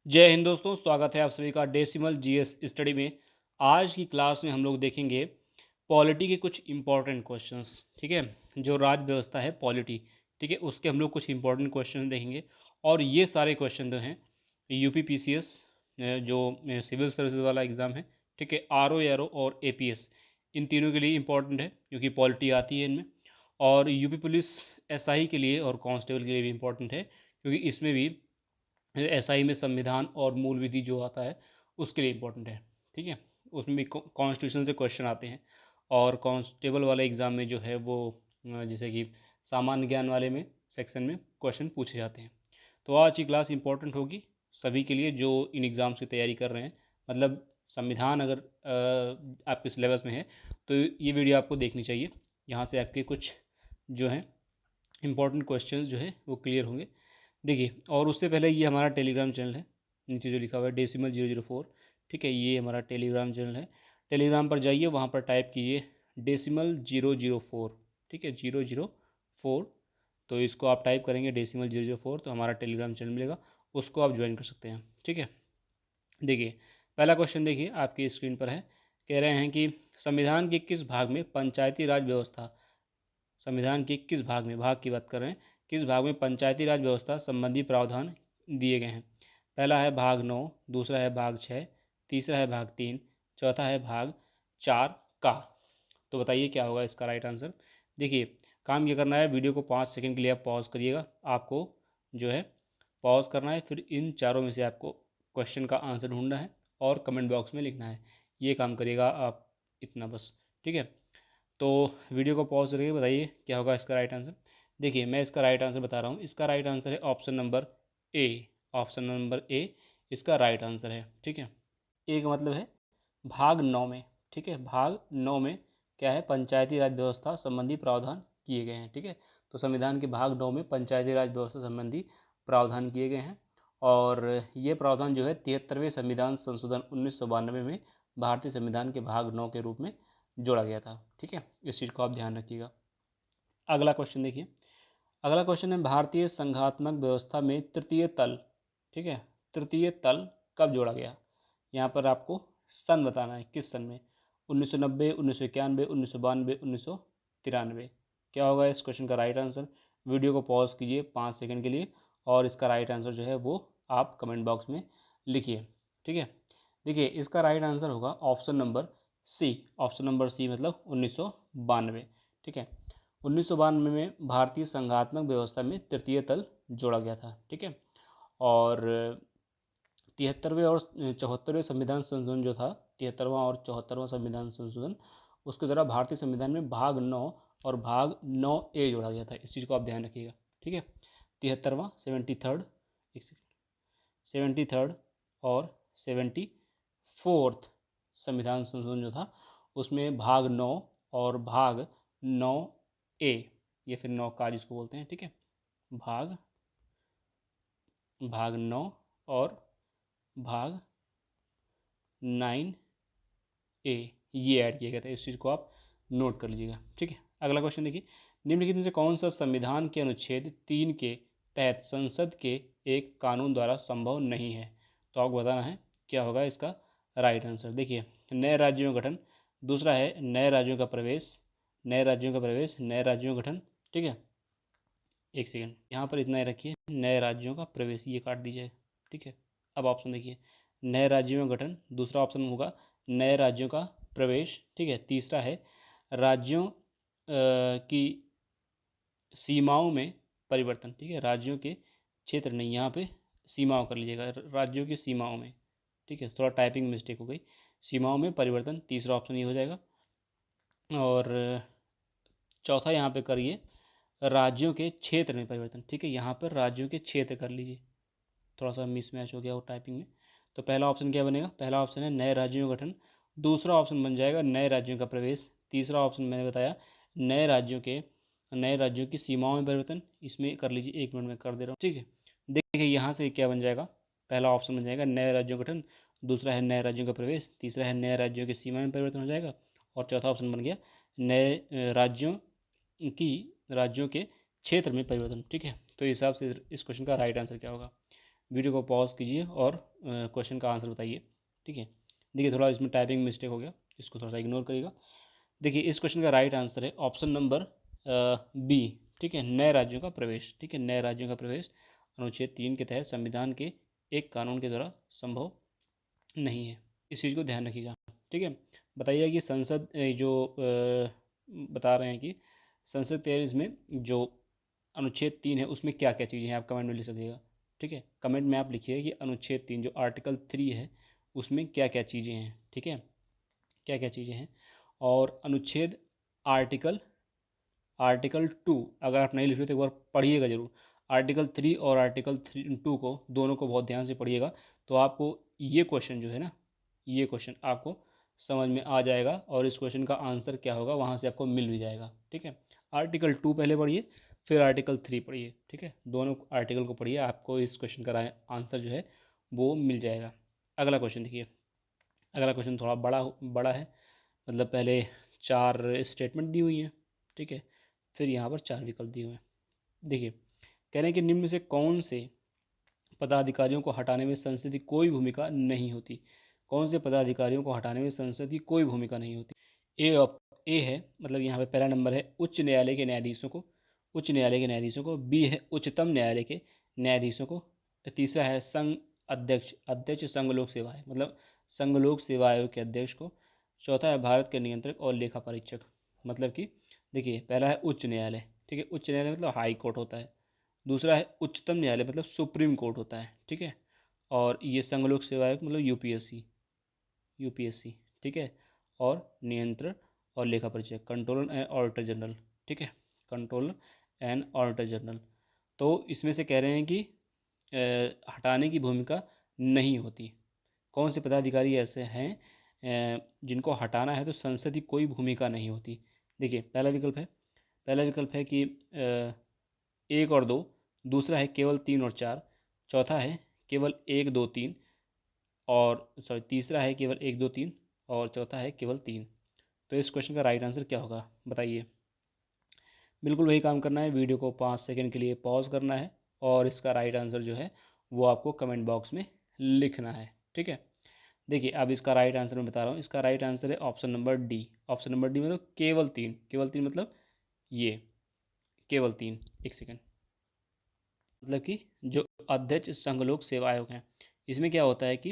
जय हिंद दोस्तों, स्वागत है आप सभी का डेसिमल जीएस स्टडी में। आज की क्लास में हम लोग देखेंगे पॉलिटी के कुछ इंपॉर्टेंट क्वेश्चंस। ठीक है, जो राज्य व्यवस्था है पॉलिटी, ठीक है, उसके हम लोग कुछ इंपॉर्टेंट क्वेश्चन देखेंगे। और ये सारे क्वेश्चन जो हैं यूपी पीसीएस जो सिविल सर्विसेज वाला एग्ज़ाम है, ठीक है, आरओ एआरओ और एपीएस, इन तीनों के लिए इंपॉर्टेंट है क्योंकि पॉलिटी आती है इनमें। और यूपी पुलिस एसआई के लिए और कांस्टेबल के लिए भी इंपॉर्टेंट है क्योंकि इसमें भी एसआई में संविधान और मूल विधि जो आता है उसके लिए इम्पोर्टेंट है। ठीक है, उसमें भी कॉन्स्टिट्यूशन से क्वेश्चन आते हैं। और कांस्टेबल वाले एग्ज़ाम में जो है वो जैसे कि सामान्य ज्ञान वाले में सेक्शन में क्वेश्चन पूछे जाते हैं। तो आज की क्लास इंपॉर्टेंट होगी सभी के लिए जो इन एग्ज़ाम्स की तैयारी कर रहे हैं। मतलब संविधान अगर आपके सिलेबस में है तो ये वीडियो आपको देखनी चाहिए। यहाँ से आपके कुछ जो हैं इंपॉर्टेंट क्वेश्चंस जो है वो क्लियर होंगे। देखिए, और उससे पहले ये हमारा टेलीग्राम चैनल है, नीचे जो लिखा हुआ है डेसिमल 004, ठीक है, ये हमारा टेलीग्राम चैनल है। टेलीग्राम पर जाइए, वहाँ पर टाइप कीजिए डेसिमल 004, ठीक है, 004। तो इसको आप टाइप करेंगे डेसिमल 004 तो हमारा टेलीग्राम चैनल मिलेगा, उसको आप ज्वाइन कर सकते हैं। ठीक है, देखिए पहला क्वेश्चन देखिए आपकी स्क्रीन पर है। कह रहे हैं कि संविधान के किस भाग में पंचायती राज व्यवस्था, संविधान के किस भाग में, भाग की बात कर रहे हैं, किस भाग में पंचायती राज व्यवस्था संबंधी प्रावधान दिए गए हैं। पहला है भाग 9, दूसरा है भाग 6, तीसरा है भाग 3, चौथा है भाग 4 का। तो बताइए क्या होगा इसका राइट आंसर। देखिए, काम ये करना है, वीडियो को 5 सेकंड के लिए आप पॉज करिएगा। आपको जो है पॉज करना है, फिर इन चारों में से आपको क्वेश्चन का आंसर ढूंढना है और कमेंट बॉक्स में लिखना है। ये काम करिएगा आप, इतना बस। ठीक है, तो वीडियो को पॉज करके बताइए क्या होगा इसका राइट आंसर। देखिए, मैं इसका राइट आंसर बता रहा हूँ। इसका राइट आंसर है option number A. Option number A इसका राइट आंसर है। ठीक है, ए का मतलब है भाग 9 में। ठीक है, भाग 9 में क्या है, पंचायती राज व्यवस्था संबंधी प्रावधान किए गए हैं। ठीक है, तो संविधान के भाग 9 में पंचायती राज व्यवस्था संबंधी प्रावधान किए गए हैं। और ये प्रावधान जो है 73वें संविधान संशोधन 1992 में भारतीय संविधान के भाग 9 के रूप में जोड़ा गया था। ठीक है, इस चीज़ को आप ध्यान रखिएगा। अगला क्वेश्चन देखिए, अगला क्वेश्चन है भारतीय संघात्मक व्यवस्था में तृतीय तल, ठीक है, तृतीय तल कब जोड़ा गया। यहाँ पर आपको सन बताना है, किस सन में, 1990, 1991, 1992, 1993। क्या होगा इस क्वेश्चन का राइट आंसर। वीडियो को पॉज कीजिए 5 सेकंड के लिए और इसका राइट आंसर जो है वो आप कमेंट बॉक्स में लिखिए। ठीक है, देखिए इसका राइट आंसर होगा option number C. Option number C मतलब 1992। ठीक है, 1992 में भारतीय संघात्मक व्यवस्था में तृतीय तल जोड़ा गया था। ठीक है, और 73वें और 74वें संविधान संशोधन जो था, 73वां और 74वां संविधान संशोधन, उसके द्वारा भारतीय संविधान में भाग 9 और भाग 9A जोड़ा गया था। इस चीज़ को आप ध्यान रखिएगा। ठीक है, 73वां, 73rd, एक सेकेंड, 73rd और 74th संविधान संशोधन जो था उसमें भाग 9 और भाग 9A, ये फिर 9 का जिसको बोलते हैं। ठीक है, भाग भाग 9 और भाग 9A ये ऐड किया गया था। इस चीज़ को आप नोट कर लीजिएगा। ठीक है, अगला क्वेश्चन देखिए, निम्नलिखित में से कौन सा संविधान के अनुच्छेद 3 के तहत संसद के एक कानून द्वारा संभव नहीं है। तो आपको बताना है क्या होगा इसका राइट आंसर। देखिए, नए राज्यों का गठन, दूसरा है नए राज्यों का प्रवेश, नए राज्यों का प्रवेश, नए राज्यों का गठन। ठीक है, एक सेकेंड, यहाँ पर इतना ही रखिए, नए राज्यों का प्रवेश ये काट दीजिए। ठीक है, अब ऑप्शन देखिए, नए राज्यों का गठन, दूसरा ऑप्शन होगा नए राज्यों का प्रवेश। ठीक है, तीसरा है राज्यों की सीमाओं में परिवर्तन। ठीक है, राज्यों के क्षेत्र नहीं, यहाँ पे सीमाओं कर लीजिएगा, राज्यों की सीमाओं में। ठीक है, थोड़ा टाइपिंग मिस्टेक हो गई, सीमाओं में परिवर्तन, तीसरा ऑप्शन ये हो जाएगा। और चौथा यहाँ पे करिए राज्यों के क्षेत्र में परिवर्तन। ठीक है, यहाँ पर राज्यों के क्षेत्र कर लीजिए, थोड़ा सा मिसमैच हो गया वो टाइपिंग में। तो पहला ऑप्शन क्या बनेगा, पहला ऑप्शन है नए राज्यों का गठन, दूसरा ऑप्शन बन जाएगा नए राज्यों का प्रवेश, तीसरा ऑप्शन मैंने बताया नए राज्यों की सीमाओं में परिवर्तन। इसमें कर लीजिए, 1 मिनट में कर दे रहा हूँ। ठीक है, देखिए यहाँ से क्या बन जाएगा, पहला ऑप्शन बन जाएगा नए राज्यों का गठन, दूसरा है नए राज्यों का प्रवेश, तीसरा है नए राज्यों की सीमा में परिवर्तन हो जाएगा, और चौथा ऑप्शन बन गया नए राज्यों के क्षेत्र में परिवर्तन। ठीक है, तो इस हिसाब से इस क्वेश्चन का राइट आंसर क्या होगा। वीडियो को पॉज कीजिए और क्वेश्चन का आंसर बताइए। ठीक है, देखिए थोड़ा इसमें टाइपिंग मिस्टेक हो गया, इसको थोड़ा सा इग्नोर करिएगा। देखिए इस क्वेश्चन का राइट आंसर है ऑप्शन नंबर बी। ठीक है, नए राज्यों का प्रवेश। ठीक है, नए राज्यों का प्रवेश अनुच्छेद 3 के तहत संविधान के एक कानून के द्वारा संभव नहीं है। इस चीज़ को ध्यान रखिएगा। ठीक है, बताइए कि संसद बता रहे हैं कि संसद 23 में जो अनुच्छेद 3 है उसमें क्या क्या चीज़ें हैं, आप कमेंट में लिख सकिएगा। ठीक है, कमेंट में आप लिखिए कि अनुच्छेद 3 जो आर्टिकल 3 है उसमें क्या क्या चीज़ें हैं। ठीक है, क्या क्या चीज़ें हैं। और अनुच्छेद आर्टिकल आर्टिकल 2 अगर आप नहीं लिख रहे तो एक बार पढ़िएगा ज़रूर। आर्टिकल 3 और आर्टिकल 2 को दोनों को बहुत ध्यान से पढ़िएगा, तो आपको ये क्वेश्चन जो है ना, ये क्वेश्चन आपको समझ में आ जाएगा और इस क्वेश्चन का आंसर क्या होगा वहाँ से आपको मिल भी जाएगा। ठीक है, आर्टिकल 2 पहले पढ़िए, फिर आर्टिकल 3 पढ़िए। ठीक है, दोनों आर्टिकल को पढ़िए, आपको इस क्वेश्चन का आंसर जो है वो मिल जाएगा। अगला क्वेश्चन देखिए, अगला क्वेश्चन थोड़ा बड़ा बड़ा है, मतलब पहले 4 स्टेटमेंट दी हुई हैं। ठीक है, फिर यहाँ पर 4 विकल्प दिए हुए हैं। देखिए कह रहे हैं कि निम्न में से कौन से पदाधिकारियों को हटाने में संसद की कोई भूमिका नहीं होती। कौन से पदाधिकारियों को हटाने में संसद की कोई भूमिका नहीं होती। ए है, मतलब यहाँ पे पहला नंबर है उच्च न्यायालय के न्यायाधीशों को, उच्च न्यायालय के न्यायाधीशों को। बी है उच्चतम न्यायालय के न्यायाधीशों को। तीसरा है संघ अध्यक्ष, अध्यक्ष संघ लोक सेवा आयोग, मतलब संघ लोक सेवा आयोग के अध्यक्ष को। चौथा है भारत के नियंत्रक और लेखा परीक्षक, मतलब कि देखिए पहला है उच्च न्यायालय। ठीक है, उच्च न्यायालय मतलब हाई कोर्ट होता है। दूसरा है उच्चतम न्यायालय, मतलब सुप्रीम कोर्ट होता है। ठीक है, और ये संघ लोक सेवा आयोग मतलब यूपीएससी, यूपीएससी। ठीक है, और नियंत्रण और लेखा परीक्षक कंट्रोलर एंड ऑडिटर जनरल। ठीक है, कंट्रोलर एंड ऑडिटर जनरल। तो इसमें से कह रहे हैं कि हटाने की भूमिका नहीं होती। कौन से पदाधिकारी ऐसे हैं जिनको हटाना है तो संसद की कोई भूमिका नहीं होती। देखिए पहला विकल्प है, पहला विकल्प है कि 1 और 2। दूसरा है केवल 3 और 4। चौथा है केवल 1, 2, 3 और सॉरी तीसरा है केवल 1, 2, 3 और चौथा है केवल 3। तो इस क्वेश्चन का राइट आंसर क्या होगा बताइए। बिल्कुल वही काम करना है, वीडियो को 5 सेकंड के लिए पॉज करना है और इसका राइट आंसर जो है वो आपको कमेंट बॉक्स में लिखना है। ठीक है, देखिए अब इसका राइट आंसर मैं बता रहा हूँ। इसका राइट आंसर है option number D. Option number D मतलब केवल 3, केवल 3 मतलब ये केवल 3। एक सेकेंड, मतलब कि जो अध्यक्ष संघ लोक सेवा आयोग हैं, इसमें क्या होता है कि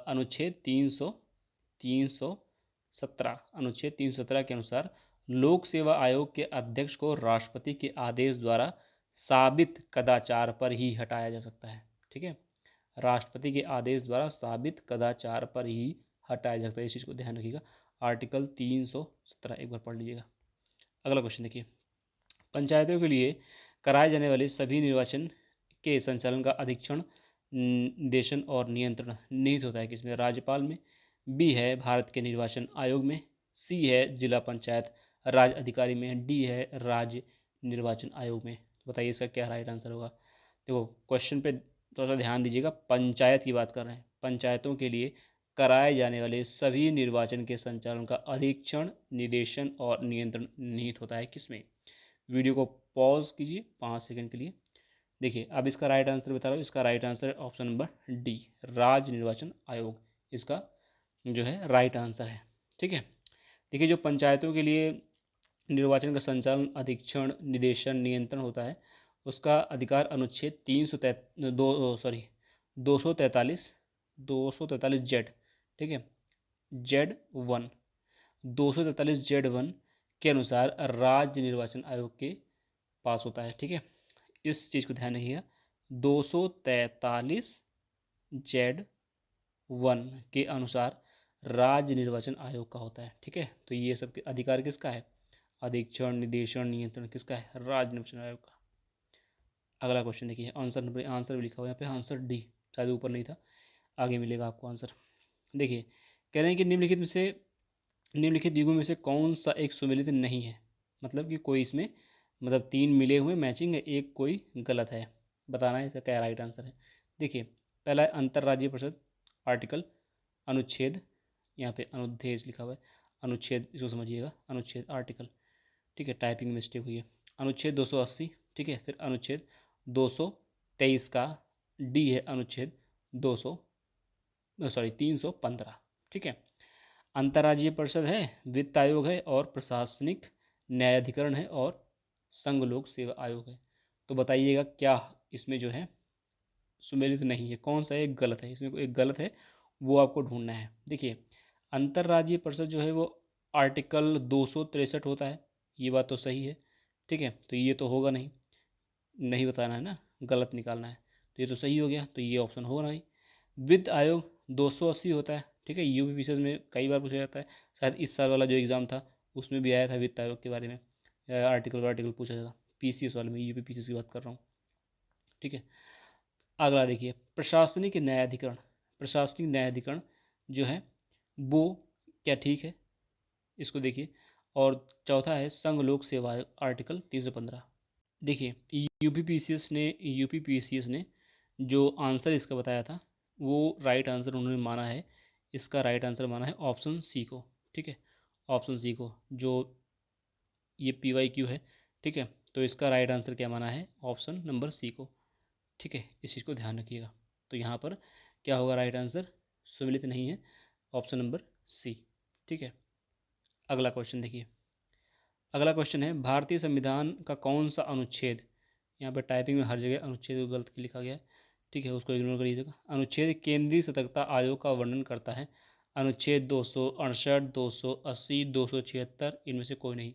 अनुच्छेद 317, अनुच्छेद 317 के अनुसार लोक सेवा आयोग के अध्यक्ष को राष्ट्रपति के आदेश द्वारा साबित कदाचार पर ही हटाया जा सकता है। ठीक है, राष्ट्रपति के आदेश द्वारा साबित कदाचार पर ही हटाया जा सकता है, इस चीज़ को ध्यान रखिएगा। आर्टिकल 317 एक बार पढ़ लीजिएगा। अगला क्वेश्चन देखिए, पंचायतों के लिए कराए जाने वाले सभी निर्वाचन के संचालन का अधीक्षण, निर्देशन और नियंत्रण निहित होता है किसमें, राज्यपाल में। बी है भारत के निर्वाचन आयोग में। सी है जिला पंचायत राज अधिकारी में। डी है राज्य निर्वाचन आयोग में। तो बताइए इसका क्या राइट आंसर होगा। देखो क्वेश्चन पे थोड़ा सा ध्यान दीजिएगा, पंचायत की बात कर रहे हैं। पंचायतों के लिए कराए जाने वाले सभी निर्वाचन के संचालन का अधीक्षण, निर्देशन और नियंत्रण निहित होता है किसमें। वीडियो को पॉज कीजिए 5 सेकंड के लिए। देखिए अब इसका राइट आंसर बता रहा हूँ, इसका राइट आंसर है ऑप्शन नंबर डी, राज्य निर्वाचन आयोग। इसका जो है राइट आंसर है। ठीक है, देखिए जो पंचायतों के लिए निर्वाचन का संचालन, अधीक्षण, निदेशन, नियंत्रण होता है, उसका अधिकार अनुच्छेद 243 जेड। ठीक है, जेड 1, 243 जेड 1 के अनुसार राज्य निर्वाचन आयोग के पास होता है। ठीक है, इस चीज़ को ध्यान रखिएगा, 243 जेड 1 के अनुसार राज्य निर्वाचन आयोग का होता है। ठीक है, तो ये सब अधिकार किसका है, अधीक्षण, निदेशन, नियंत्रण किसका है, राज्य निर्वाचन आयोग का। अगला क्वेश्चन देखिए, आंसर आंसर भी लिखा हुआ है यहाँ पे, आंसर डी, शायद ऊपर नहीं था, आगे मिलेगा आपको आंसर। देखिए कह रहे हैं कि निम्नलिखित युगों में से कौन सा एक सुमेलित नहीं है, मतलब कि कोई इसमें, मतलब 3 मिले हुए मैचिंग है, एक कोई गलत है, बताना है इसका क्या राइट आंसर है। देखिए पहला है अंतर्राज्यीय परिषद आर्टिकल, अनुच्छेद, यहाँ पे अनुच्छेद लिखा हुआ है, अनुच्छेद इसको समझिएगा, अनुच्छेद आर्टिकल। ठीक है, टाइपिंग मिस्टेक हुई है। अनुच्छेद 280। ठीक है, फिर अनुच्छेद 223 का डी है अनुच्छेद 315। ठीक है। अंतर्राज्यीय परिषद है, वित्त आयोग है, और प्रशासनिक न्यायाधिकरण है, और संघ लोक सेवा आयोग है। तो बताइएगा क्या इसमें जो है सुमेलित नहीं है, कौन सा एक गलत है, इसमें एक गलत है, वो आपको ढूंढना है। देखिए, अंतर्राज्यीय परिषद जो है वो आर्टिकल 263 होता है, ये बात तो सही है। ठीक है, तो ये तो होगा नहीं, नहीं बताना है ना, गलत निकालना है। तो ये तो सही हो गया, तो ये ऑप्शन होगा नहीं। वित्त आयोग 280 होता है। ठीक है, यूपी पीसीएस में कई बार पूछा जाता है, शायद इस साल वाला जो एग्ज़ाम था उसमें भी आया था वित्त आयोग के बारे में, आर्टिकल पूछा था, पीसीएस वाले में, यूपी पीसीएस की बात कर रहा हूँ। ठीक है, अगला देखिए, प्रशासनिक न्यायाधिकरण। प्रशासनिक न्यायाधिकरण जो है वो क्या ठीक है, इसको देखिए। और चौथा है संघ लोक सेवा आयोग, आर्टिकल 315। देखिए, यूपी पीसीएस ने जो आंसर इसका बताया था वो राइट आंसर उन्होंने माना है, इसका राइट आंसर माना है ऑप्शन सी को। ठीक है, ऑप्शन सी को, जो ये PYQ है। ठीक है, तो इसका राइट आंसर क्या माना है, ऑप्शन नंबर सी को। ठीक है, इस चीज़ को ध्यान रखिएगा। तो यहाँ पर क्या होगा राइट आंसर, सुमिलित नहीं है, ऑप्शन नंबर सी। ठीक है, अगला क्वेश्चन देखिए। अगला क्वेश्चन है, भारतीय संविधान का कौन सा अनुच्छेद, यहाँ पर टाइपिंग में हर जगह अनुच्छेद को गलत लिखा गया है। ठीक है, उसको इग्नोर करिएगा। अनुच्छेद केंद्रीय सतर्कता आयोग का वर्णन करता है। अनुच्छेद 268, 280, 276, इनमें से कोई नहीं।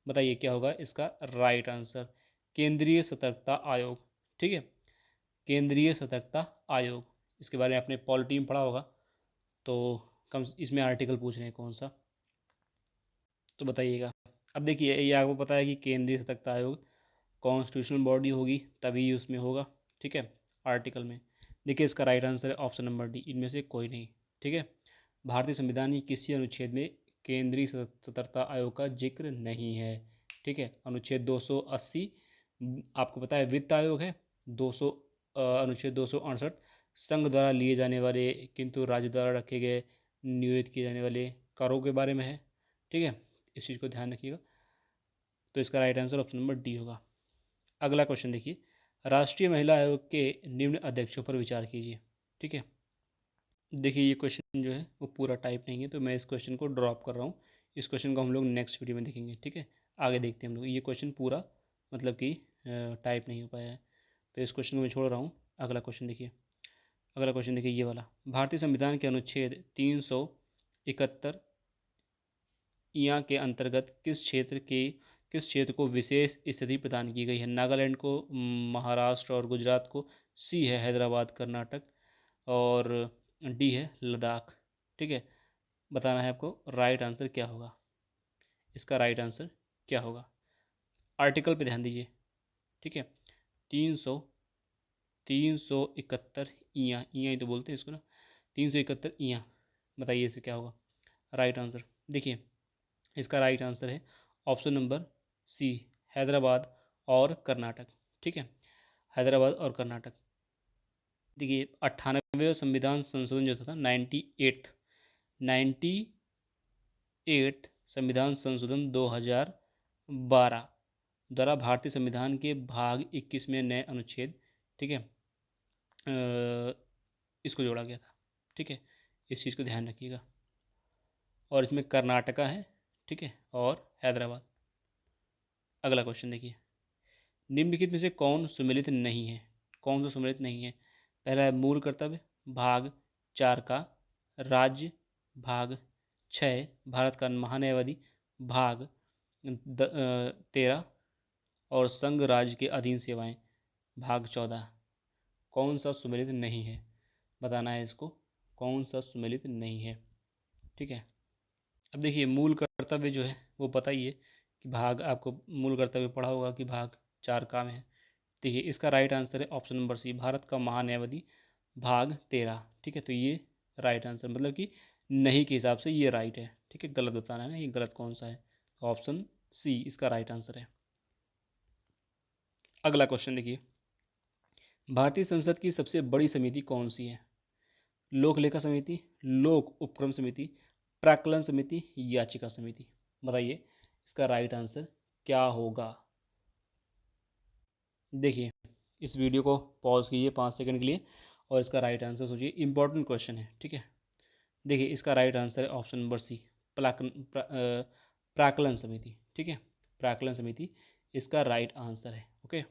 बताइए क्या होगा इसका राइट आंसर, केंद्रीय सतर्कता आयोग। ठीक है, केंद्रीय सतर्कता आयोग, इसके बारे में आपने पॉलिटी में पढ़ा होगा, तो कम इसमें आर्टिकल पूछ रहे हैं कौन सा, तो बताइएगा। अब देखिए, ये आपको पता है कि केंद्रीय सतर्कता आयोग कॉन्स्टिट्यूशनल बॉडी होगी तभी उसमें होगा। ठीक है, आर्टिकल में। देखिए, इसका राइट आंसर है ऑप्शन नंबर डी, इनमें से कोई नहीं। ठीक है, भारतीय संविधान की किसी अनुच्छेद में केंद्रीय सतर्कता आयोग का जिक्र नहीं है। ठीक है, अनुच्छेद 280 आपको पता है वित्त आयोग है। 200 अनुच्छेद 268 संघ द्वारा लिए जाने वाले किंतु राज्य द्वारा रखे गए नियोजित किए जाने वाले करों के बारे में है। ठीक है, इस चीज़ को ध्यान रखिएगा। तो इसका right answer option number D होगा। अगला क्वेश्चन देखिए, राष्ट्रीय महिला आयोग के निम्न अध्यक्षों पर विचार कीजिए। ठीक है, देखिए ये क्वेश्चन जो है वो पूरा टाइप नहीं है, तो मैं इस क्वेश्चन को ड्रॉप कर रहा हूँ। इस क्वेश्चन को हम लोग नेक्स्ट वीडियो में देखेंगे। ठीक है, आगे देखते हैं हम लोग, ये क्वेश्चन पूरा मतलब कि टाइप नहीं हो पाया है, तो इस क्वेश्चन को मैं छोड़ रहा हूँ। अगला क्वेश्चन देखिए। अगला क्वेश्चन देखिए ये वाला, भारतीय संविधान के अनुच्छेद 371 यहाँ के अंतर्गत किस क्षेत्र को विशेष स्थिति प्रदान की गई है। नागालैंड को, महाराष्ट्र और गुजरात को, सी है हैदराबाद कर्नाटक, और डी है लद्दाख। ठीक है, बताना है आपको राइट आंसर क्या होगा, इसका राइट आंसर क्या होगा। आर्टिकल पे ध्यान दीजिए। ठीक है, 371 ईया ईया ही तो बोलते हैं इसको ना, 371 ईया, बताइए इसे क्या होगा राइट आंसर। देखिए, इसका राइट आंसर है ऑप्शन नंबर सी, हैदराबाद और कर्नाटक। ठीक है, हैदराबाद और कर्नाटक। देखिए, 98वें संविधान संशोधन जो था 98 संविधान संशोधन 2012 द्वारा भारतीय संविधान के भाग 21 में नए अनुच्छेद, ठीक है, इसको जोड़ा गया था। ठीक है, इस चीज़ को ध्यान रखिएगा। और इसमें कर्नाटका है, ठीक है, और हैदराबाद। अगला क्वेश्चन देखिए, निम्नलिखित में से कौन सुमेलित नहीं है, कौन सा सुमेलित नहीं है। पहला है मूल कर्तव्य, भाग 4 का, राज्य, भाग 6, भारत का महान्यायवादी, भाग 13, और संघ राज्य के अधीन सेवाएं, भाग 14। कौन सा सुमेलित नहीं है, बताना है इसको, कौन सा सुमेलित नहीं है। ठीक है, अब देखिए, मूल कर्तव्य जो है वो पता ही है कि भाग, आपको मूल कर्तव्य पढ़ा होगा कि भाग 4 का में है। देखिए, इसका राइट आंसर है ऑप्शन नंबर सी, भारत का महान्यायवादी, भाग 13। ठीक है, तो ये राइट आंसर मतलब कि नहीं के हिसाब से ये राइट है। ठीक है, गलत बताना है ना, ये गलत कौन सा है, ऑप्शन सी इसका राइट आंसर है। अगला क्वेश्चन देखिए, भारतीय संसद की सबसे बड़ी समिति कौन सी है। लोक लेखा समिति, लोक उपक्रम समिति, प्राक्कलन समिति, याचिका समिति। बताइए इसका राइट आंसर क्या होगा। देखिए, इस वीडियो को पॉज कीजिए 5 सेकंड के लिए और इसका राइट आंसर सोचिए। इंपॉर्टेंट क्वेश्चन है, ठीक है। देखिए इसका राइट आंसर है ऑप्शन नंबर सी, प्राक्कलन समिति, ठीक है। प्राक्कलन समिति इसका राइट आंसर है। ओके,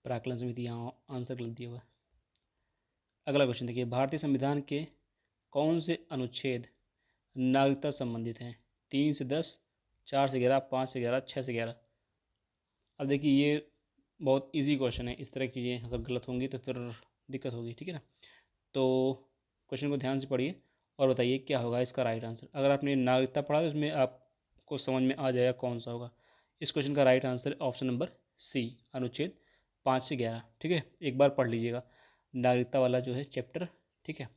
प्राक्कलन समिति यहाँ आंसर गलत दिया हुआ है। अगला क्वेश्चन देखिए, भारतीय संविधान के कौन से अनुच्छेद नागरिकता संबंधित हैं? 3 से 10, 4 से 11, 5 से 11, 6 से 11। अब देखिए ये बहुत इजी क्वेश्चन है, इस तरह की चीज़ें अगर गलत होंगी तो फिर दिक्कत होगी, ठीक है ना। तो क्वेश्चन को ध्यान से पढ़िए और बताइए क्या होगा इसका राइट आंसर। अगर आपने नागरिकता पढ़ा तो इसमें आपको समझ में आ जाएगा कौन सा होगा। इस क्वेश्चन का right answer option number C, अनुच्छेद 5 से 11, ठीक है। एक बार पढ़ लीजिएगा नागरिकता वाला जो है चैप्टर, ठीक है।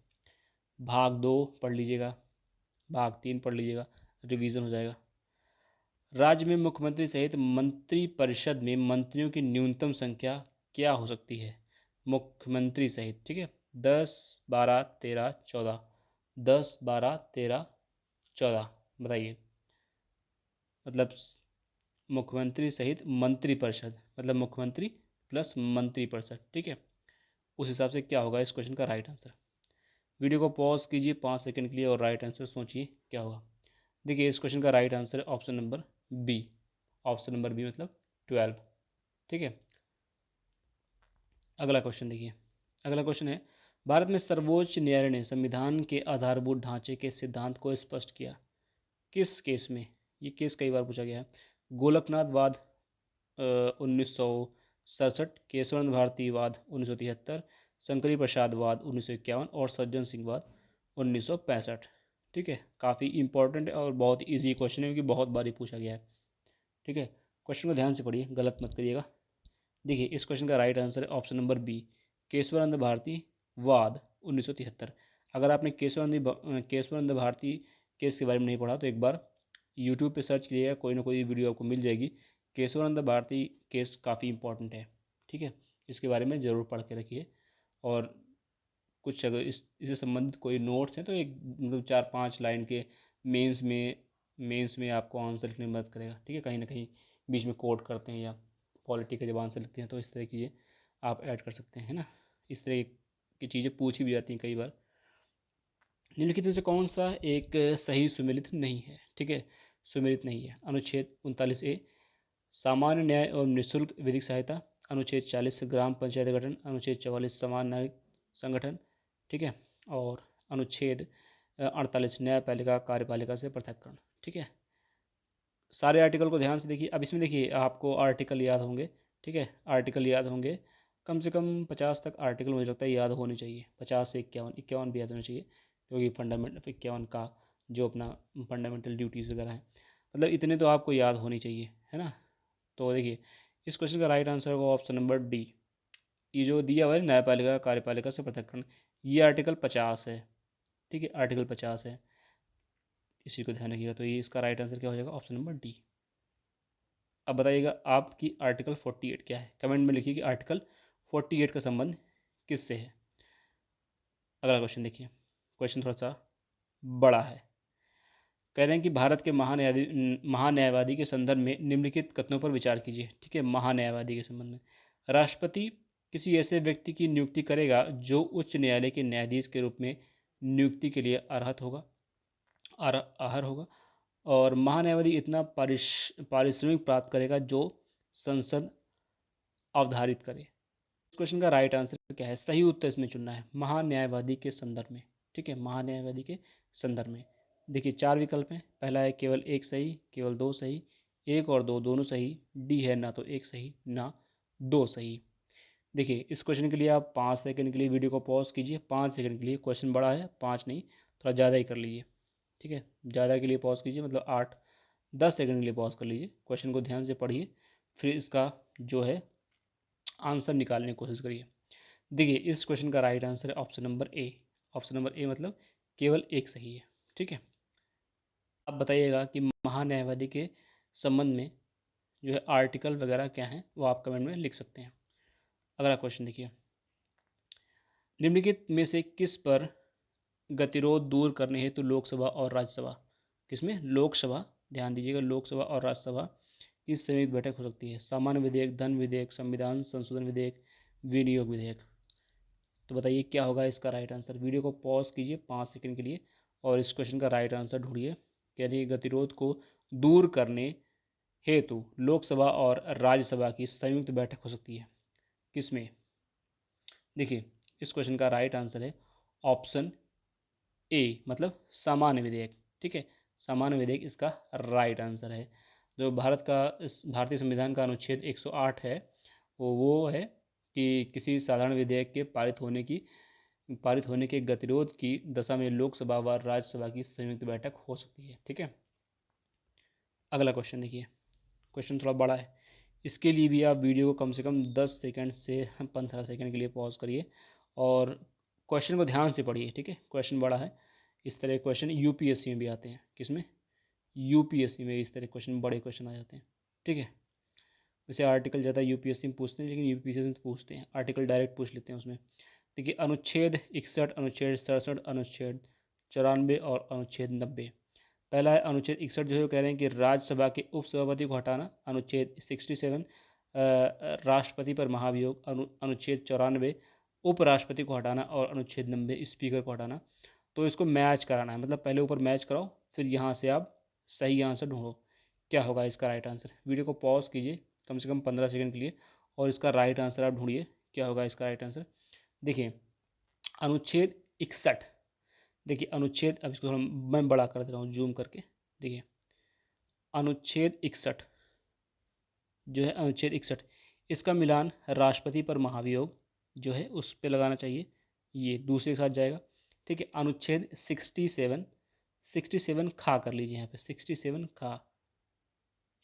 भाग 2 पढ़ लीजिएगा, भाग 3 पढ़ लीजिएगा, रिवीजन हो जाएगा। राज्य में मुख्यमंत्री सहित मंत्रिपरिषद में मंत्रियों की न्यूनतम संख्या क्या हो सकती है? मुख्यमंत्री सहित, ठीक है। 10, 12, 13, 14। 10, 12, 13, 14 बताइए। मतलब मुख्यमंत्री सहित मंत्रिपरिषद, मतलब मुख्यमंत्री प्लस मंत्रिपरिषद, ठीक है। उस हिसाब से क्या होगा इस क्वेश्चन का राइट आंसर। वीडियो को पॉज कीजिए 5 सेकंड के लिए और राइट आंसर सोचिए क्या होगा। देखिए इस क्वेश्चन का राइट आंसर है option number B. Option number B मतलब 12, ठीक है। अगला क्वेश्चन देखिए, अगला क्वेश्चन है, भारत में सर्वोच्च न्यायालय ने संविधान के आधारभूत ढांचे के सिद्धांत को स्पष्ट किया किस केस में? ये केस कई बार पूछा गया है। गोलकनाथ वाद 1967, केशवानंद भारती वाद 1973, शंकरी प्रसाद वाद 1951 और सज्जन सिंह वाद 1965, ठीक है। काफ़ी इंपॉर्टेंट है और बहुत ईजी क्वेश्चन है क्योंकि बहुत बार ही पूछा गया है, ठीक है। क्वेश्चन को ध्यान से पढ़िए, गलत मत करिएगा। देखिए इस क्वेश्चन का राइट आंसर है option number B, Keshavananda Bharati वाद 1973। अगर आपने केशवानंद भारती केस के बारे में नहीं पढ़ा तो एक बार यूट्यूब पे सर्च कीजिएगा, कोई ना कोई वीडियो आपको मिल जाएगी। केशवानंद भारती केस काफ़ी इंपॉर्टेंट है, ठीक है। इसके बारे में ज़रूर पढ़ के रखिए और कुछ अगर इससे संबंधित कोई नोट्स हैं तो एक मतलब 4-5 लाइन के मेंस में आपको आंसर लिखने में मदद करेगा, ठीक है। कहीं ना कहीं बीच में कोट करते हैं या पॉलिटी का जब आंसर लिखते हैं तो इस तरह की चीज़ें आप ऐड कर सकते हैं, है ना। इस तरह की चीज़ें पूछी भी जाती हैं कई बार। निम्नलिखित में से कौन सा एक सही सुमेलित नहीं है? ठीक है, सुमेलित नहीं है। अनुच्छेद 39A सामान्य न्याय एवं निःशुल्क विधिक सहायता, अनुच्छेद 40 ग्राम पंचायत गठन, अनुच्छेद 44 समान नागरिक संगठन, ठीक है, और अनुच्छेद 48 न्यायपालिका कार्यपालिका से पृथक्करण, ठीक है। सारे आर्टिकल को ध्यान से देखिए। अब इसमें देखिए आपको आर्टिकल याद होंगे, ठीक है, आर्टिकल याद होंगे, कम से कम 50 तक आर्टिकल मुझे लगता है याद होने चाहिए। 50 से 51 भी याद होने चाहिए क्योंकि फंडामेंटल 51 का जो अपना फंडामेंटल ड्यूटीज़ वगैरह हैं, मतलब इतने तो आपको याद होनी चाहिए, है ना। तो देखिए इस क्वेश्चन का राइट आंसर होगा ऑप्शन नंबर डी। ये जो दिया हुआ है न्यायपालिका कार्यपालिका से पृथक्करण, ये आर्टिकल 50 है, ठीक है, आर्टिकल 50 है, इसी को ध्यान रखिएगा। तो ये इसका राइट आंसर क्या हो जाएगा? Option number D. अब बताइएगा आपकी आर्टिकल 48 क्या है, कमेंट में लिखिए कि आर्टिकल 48 का संबंध किससे है। अगला क्वेश्चन देखिए, क्वेश्चन थोड़ा सा बड़ा है। कह रहे हैं कि भारत के महान्यायवादी के संदर्भ में निम्नलिखित कथनों पर विचार कीजिए, ठीक है। महान्यायवादी के संबंध में, राष्ट्रपति किसी ऐसे व्यक्ति की नियुक्ति करेगा जो उच्च न्यायालय के न्यायाधीश के रूप में नियुक्ति के लिए अर्ह होगा, और महान्यायवादी इतना पारिश्रमिक प्राप्त करेगा जो संसद अवधारित करे। इस क्वेश्चन का राइट आंसर क्या है? सही उत्तर इसमें चुनना है, महान्यायवादी के संदर्भ में, ठीक है, महान्यायवादी के संदर्भ में। देखिए 4 विकल्प हैं, पहला है केवल एक सही, केवल 2 सही, 1 और 2 दोनों सही, डी है ना तो 1 सही ना 2 सही। देखिए इस क्वेश्चन के लिए आप 5 सेकंड के लिए वीडियो को पॉज कीजिए, 5 सेकंड के लिए, क्वेश्चन बड़ा है, 5 नहीं थोड़ा ज़्यादा ही कर लीजिए, ठीक है। ज़्यादा के लिए पॉज कीजिए, मतलब 8-10 सेकंड के लिए पॉज कर लीजिए, क्वेश्चन को ध्यान से पढ़िए, फिर इसका जो है आंसर निकालने की कोशिश करिए। देखिए इस क्वेश्चन का राइट आंसर है option number A. Option number A मतलब केवल एक सही है, ठीक है। अब बताइएगा कि महान्यायवादी के संबंध में जो है आर्टिकल वगैरह क्या हैं वो आप कमेंट में लिख सकते हैं। अगला क्वेश्चन देखिए, निम्नलिखित में से किस पर गतिरोध दूर करने हेतु लोकसभा और राज्यसभा, किसमें? लोकसभा, ध्यान दीजिएगा, लोकसभा और राज्यसभा की संयुक्त बैठक हो सकती है? सामान्य विधेयक, धन विधेयक, संविधान संशोधन विधेयक, विनियोग विधेयक। तो बताइए क्या होगा इसका राइट आंसर। वीडियो को पॉज कीजिए 5 सेकंड के लिए और इस क्वेश्चन का राइट आंसर ढूंढिए। कह रही है गतिरोध को दूर करने हेतु लोकसभा और राज्यसभा की संयुक्त बैठक हो सकती है। किसमें? देखिए इस क्वेश्चन का राइट आंसर है ऑप्शन ए, मतलब सामान्य विधेयक। ठीक है, सामान्य विधेयक इसका राइट आंसर है। जो भारतीय संविधान का अनुच्छेद 108 है वो है कि किसी साधारण विधेयक के पारित होने के गतिरोध की दशा में लोकसभा व राज्यसभा की संयुक्त बैठक हो सकती है। ठीक है, अगला क्वेश्चन देखिए। क्वेश्चन थोड़ा बड़ा है, इसके लिए भी आप वीडियो को कम से कम 10 सेकंड से 15 सेकंड के लिए पॉज करिए और क्वेश्चन को ध्यान से पढ़िए। ठीक है, क्वेश्चन बड़ा है। इस तरह क्वेश्चन यूपीएससी में भी आते हैं। किसमें? यूपीएससी में इस तरह क्वेश्चन, बड़े क्वेश्चन आ जाते हैं। ठीक है, वैसे आर्टिकल ज़्यादा यूपीएससी में पूछते हैं, लेकिन यूपीएससी में तो पूछते हैं, आर्टिकल डायरेक्ट पूछ लेते हैं उसमें। देखिए अनुच्छेद 61, अनुच्छेद 67, अनुच्छेद 94 और अनुच्छेद 90। पहला है अनुच्छेद 61, जो है कह रहे हैं कि राज्यसभा के उपसभापति को हटाना। अनुच्छेद 67 राष्ट्रपति पर महाभियोग। अनुच्छेद 94 उपराष्ट्रपति को हटाना और अनुच्छेद 90 स्पीकर को हटाना। तो इसको मैच कराना है, मतलब पहले ऊपर मैच कराओ, फिर यहाँ से आप सही आंसर ढूंढो। क्या होगा इसका राइट आंसर। वीडियो को पॉज कीजिए कम से कम 15 सेकंड के लिए और इसका राइट आंसर आप ढूंढिए। क्या होगा इसका राइट आंसर। देखिए अनुच्छेद 61, देखिए अनुच्छेद, अब इसको थोड़ा मैं बड़ा कर दे रहा हूँ जूम करके। देखिए अनुच्छेद 61 जो है, अनुच्छेद 61 इसका मिलान राष्ट्रपति पर महाभियोग जो है उस पर लगाना चाहिए, ये दूसरे के साथ जाएगा। ठीक है, अनुच्छेद 67 खा कर लीजिए यहाँ पे, 67 खा,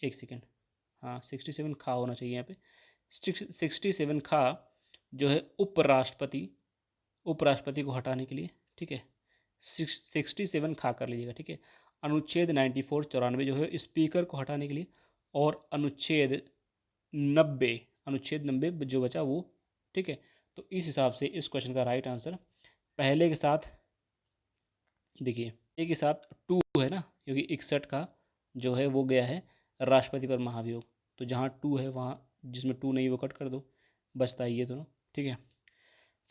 एक सेकेंड, हाँ 67 खा होना चाहिए यहाँ पे। 67 खा जो है उपराष्ट्रपति को हटाने के लिए। ठीक है, 67 खा कर लीजिएगा। ठीक है, अनुच्छेद 94 जो है स्पीकर को हटाने के लिए, और अनुच्छेद 90 जो बचा वो। ठीक है, तो इस हिसाब से इस क्वेश्चन का राइट आंसर पहले के साथ, देखिए एक के साथ 2 है ना, क्योंकि 61 का जो है वो गया है राष्ट्रपति पर महाभियोग, तो जहाँ 2 है वहाँ जिसमें 2 नहीं वो कट कर दो, बचता है ये दोनों। ठीक है,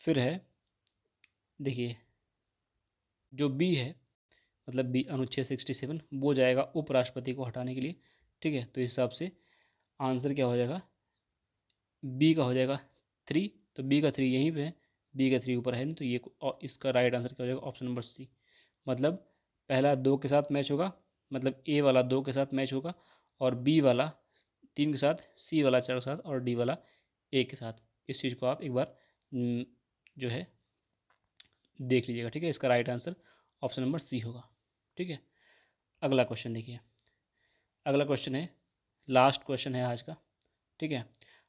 फिर है देखिए जो बी है, मतलब बी अनुच्छेद 67 वो जाएगा उपराष्ट्रपति को हटाने के लिए। ठीक है, तो इस हिसाब से आंसर क्या हो जाएगा, बी का हो जाएगा 3। तो बी का 3 यहीं पे है, बी का 3 ऊपर है नहीं, तो ये और इसका राइट आंसर क्या हो जाएगा, ऑप्शन नंबर सी। मतलब पहला 2 के साथ मैच होगा, मतलब ए वाला 2 के साथ मैच होगा, और बी वाला 3 के साथ, सी वाला 4 के साथ, और डी वाला 1 के साथ। इस चीज़ को आप एक बार जो है देख लीजिएगा। ठीक है, इसका right answer option number C होगा। ठीक है, अगला क्वेश्चन देखिए। अगला क्वेश्चन है, लास्ट क्वेश्चन है आज का। ठीक है,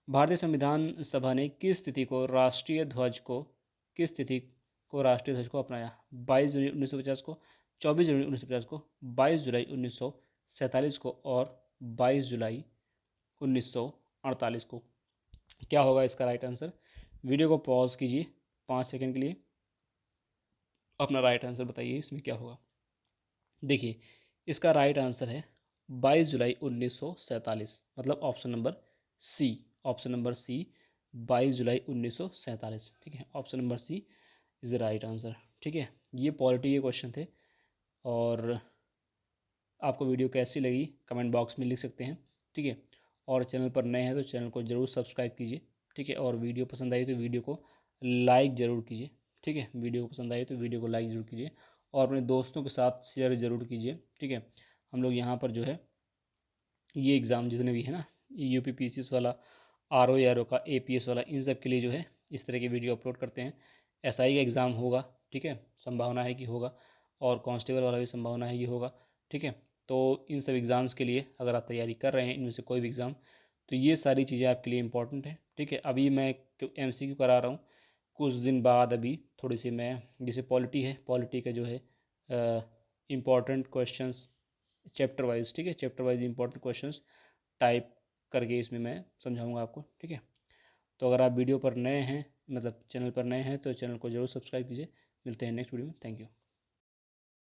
भारतीय संविधान सभा ने किस तिथि को राष्ट्रीय ध्वज को अपनाया? 22 जनवरी 1950 को, 24 जनवरी 1950 को, 22 जुलाई 1947 को, और 22 जुलाई 1948 को। क्या होगा इसका राइट आंसर। वीडियो को पॉज कीजिए 5 सेकंड के लिए, अपना राइट आंसर बताइए इसमें क्या होगा। देखिए इसका राइट आंसर है 22 जुलाई 1947, मतलब option number C. Option number C 22 जुलाई 1947। ठीक है, option number C is the right answer. ठीक है, ये पॉलिटी के क्वेश्चन थे, और आपको वीडियो कैसी लगी कमेंट बॉक्स में लिख सकते हैं। ठीक है, और चैनल पर नए हैं तो चैनल को ज़रूर सब्सक्राइब कीजिए। ठीक है, और वीडियो पसंद आई तो वीडियो को लाइक ज़रूर कीजिए। ठीक है, वीडियो पसंद आई तो वीडियो को लाइक ज़रूर कीजिए, और अपने दोस्तों के साथ शेयर ज़रूर कीजिए। ठीक है, हम लोग यहाँ पर जो है ये एग्ज़ाम जितने भी है ना, यूपीपीसीएस वाला, आरओ का, एपीएस वाला, इन सब के लिए जो है इस तरह की वीडियो अपलोड करते हैं। एसआई का एग्ज़ाम होगा, ठीक है, संभावना है कि होगा, और कांस्टेबल वाला भी संभावना है कि होगा। ठीक है, तो इन सब एग्ज़ाम्स के लिए अगर आप तैयारी कर रहे हैं इनमें से कोई भी एग्ज़ाम, तो ये सारी चीज़ें आपके लिए इंपॉर्टेंट है। ठीक है, अभी मैं एमसीक्यू करा रहा हूँ, कुछ दिन बाद अभी थोड़ी सी मैं, जैसे पॉलिटी है, पॉलिटी का जो है इम्पॉर्टेंट क्वेश्चंस चैप्टर वाइज, ठीक है, chapter wise important questions type करके इसमें मैं समझाऊंगा आपको। ठीक है, तो अगर आप वीडियो पर नए हैं, मतलब चैनल पर नए हैं, तो चैनल को ज़रूर सब्सक्राइब कीजिए। मिलते हैं नेक्स्ट वीडियो में। Thank you.